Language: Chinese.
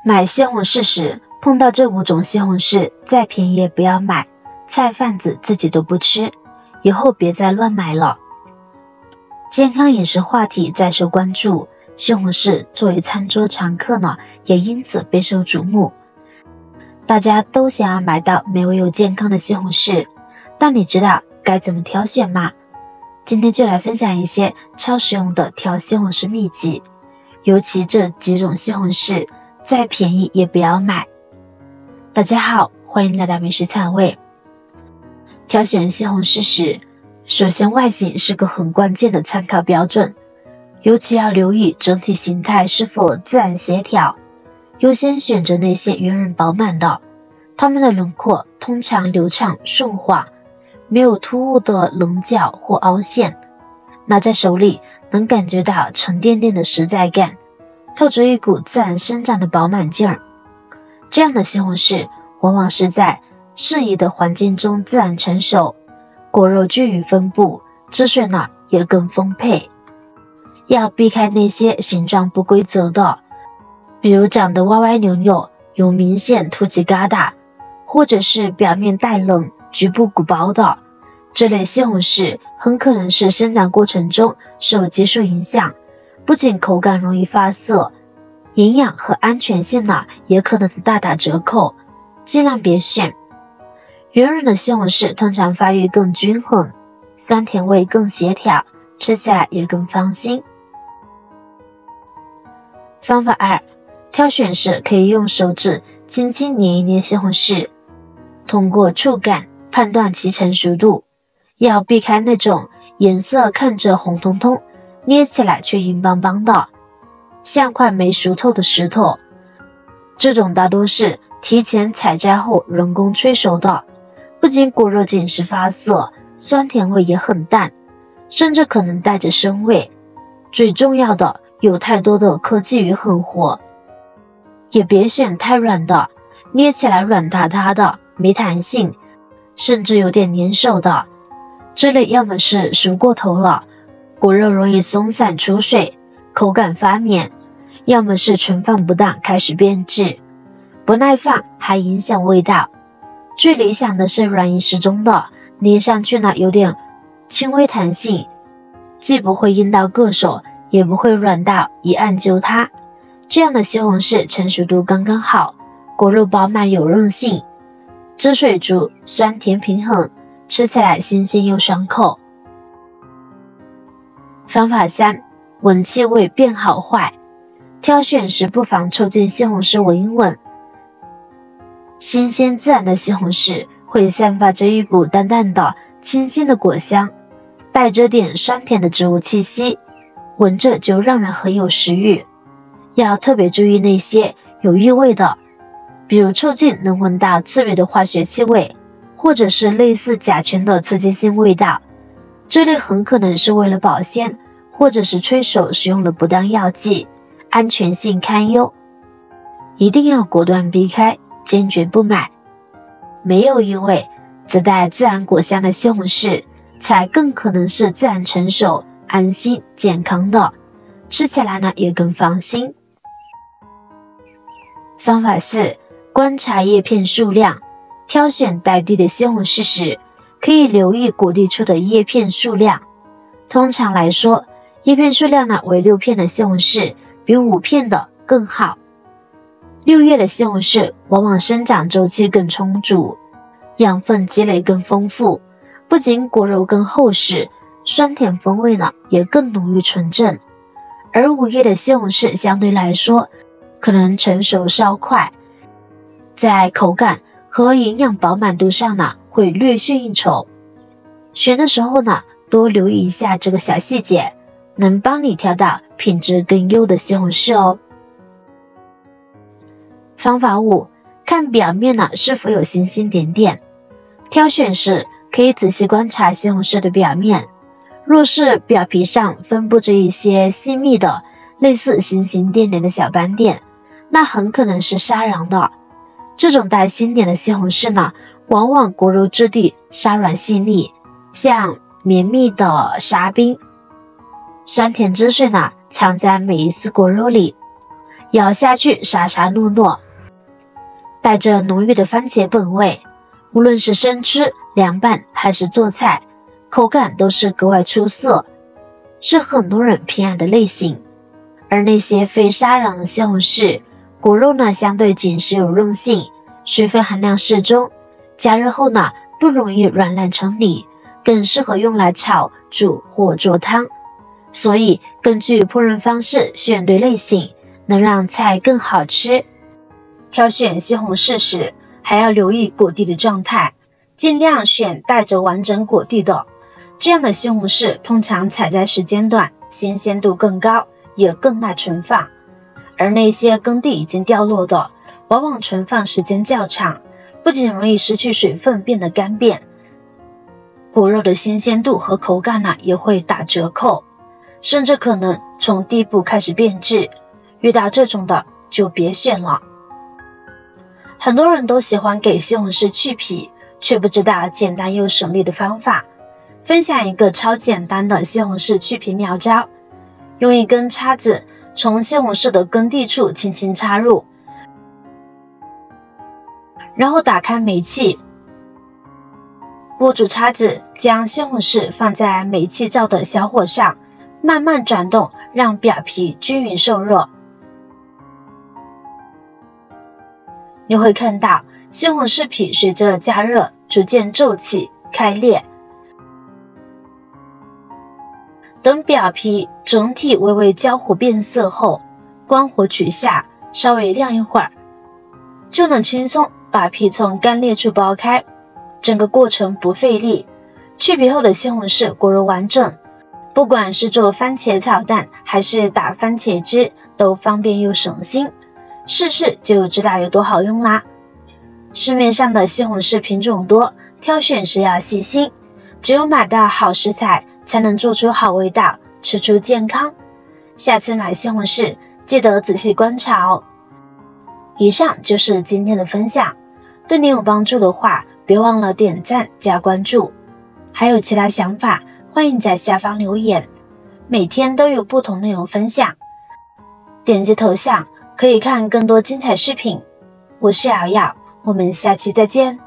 买西红柿时碰到这5种西红柿，再便宜也不要买，菜贩子自己都不吃，以后别再乱买了。健康饮食话题再受关注，西红柿作为餐桌常客呢，也因此备受瞩目。大家都想要买到美味又健康的西红柿，但你知道该怎么挑选吗？今天就来分享一些超实用的挑西红柿秘籍，尤其这几种西红柿，再便宜也不要买。大家好，欢迎来到美食菜味。挑选西红柿时，首先外形是个很关键的参考标准，尤其要留意整体形态是否自然协调，优先选择那些圆润饱满的，它们的轮廓通常流畅顺滑，没有突兀的棱角或凹陷，拿在手里能感觉到沉甸甸的实在感，透着一股自然生长的饱满劲儿。这样的西红柿往往是在适宜的环境中自然成熟，果肉均匀分布，汁水呢也更丰沛。要避开那些形状不规则的，比如长得歪歪扭扭，有明显凸起疙瘩，或者是表面带棱，局部鼓包的，这类西红柿很可能是生长过程中受激素影响，不仅口感容易发涩，营养和安全性呢也可能大打折扣，尽量别选。圆润的西红柿通常发育更均衡，酸甜味更协调，吃起来也更放心。方法2，挑选时可以用手指轻轻捏一捏西红柿，通过触感判断其成熟度，要避开那种颜色看着红彤彤，捏起来却硬邦邦的，像块没熟透的石头。这种大多是提前采摘后人工催熟的，不仅果肉紧实发涩，酸甜味也很淡，甚至可能带着生味。最重要的，有太多的科技与狠活。也别选太软的，捏起来软塌塌的，没弹性，甚至有点粘手的。这类要么是熟过头了，果肉容易松散出水，口感发绵，要么是存放不当开始变质，不耐放还影响味道。最理想的是软硬适中的，捏上去呢有点轻微弹性，既不会硬到硌手，也不会软到一按就塌。这样的西红柿成熟度刚刚好，果肉饱满有韧性，汁水足，酸甜平衡，吃起来新鲜又爽口。方法3，闻气味辨好坏。挑选时不妨凑近西红柿闻一闻，新鲜自然的西红柿会散发着一股淡淡的清新的果香，带着点酸甜的植物气息，闻着就让人很有食欲。要特别注意那些有异味的，比如凑近能闻到刺鼻的化学气味，或者是类似甲醛的刺激性味道，这类很可能是为了保鲜或者是催熟使用了不当药剂，安全性堪忧，一定要果断避开，坚决不买。没有异味，自带自然果香的西红柿才更可能是自然成熟、安心健康的，吃起来呢也更放心。方法4，观察叶片数量。挑选带蒂的西红柿时，可以留意果蒂处的叶片数量。通常来说，叶片数量呢为6片的西红柿比5片的更好。6叶的西红柿往往生长周期更充足，养分积累更丰富，不仅果肉更厚实，酸甜风味呢也更浓郁纯正。而5叶的西红柿相对来说可能成熟稍快，在口感和营养饱满度上呢会略逊一筹。选的时候呢多留意一下这个小细节，能帮你挑到品质更优的西红柿哦。方法5，看表面呢是否有星星点点。挑选时可以仔细观察西红柿的表面，若是表皮上分布着一些细密的类似星星点点的小斑点，那很可能是沙瓤的。这种带星点的西红柿呢，往往果肉质地沙软细腻，像绵密的沙冰，酸甜汁水呢藏在每一丝果肉里。咬下去沙沙糯糯，带着浓郁的番茄本味，无论是生吃、凉拌还是做菜，口感都是格外出色，是很多人偏爱的类型。而那些非沙瓤的西红柿，果肉呢相对紧实有韧性，水分含量适中，加热后呢不容易软烂成泥，更适合用来炒、煮或做汤。所以根据烹饪方式选对类型，能让菜更好吃。挑选西红柿时还要留意果蒂的状态，尽量选带着完整果蒂的，这样的西红柿通常采摘时间短，新鲜度更高，也更耐存放。而那些根蒂已经掉落的，往往存放时间较长，不仅容易失去水分变得干瘪，果肉的新鲜度和口感呢也会打折扣，甚至可能从底部开始变质。遇到这种的就别选了。很多人都喜欢给西红柿去皮，却不知道简单又省力的方法。分享一个超简单的西红柿去皮妙招。用一根叉子从西红柿的根蒂处轻轻插入，然后打开煤气，握住叉子，将西红柿放在煤气灶的小火上，慢慢转动，让表皮均匀受热。你会看到西红柿皮随着加热逐渐皱起、开裂。等表皮整体微微焦糊变色后，关火取下，稍微晾一会儿，就能轻松把皮从干裂处剥开。整个过程不费力，去皮后的西红柿果肉完整，不管是做番茄炒蛋还是打番茄汁，都方便又省心。试试就知道有多好用啦。市面上的西红柿品种多，挑选时要细心，只有买到好食材，才能做出好味道，吃出健康。下次买西红柿记得仔细观察哦。以上就是今天的分享，对你有帮助的话，别忘了点赞加关注。还有其他想法，欢迎在下方留言。每天都有不同内容分享，点击头像可以看更多精彩视频。我是瑶瑶，我们下期再见。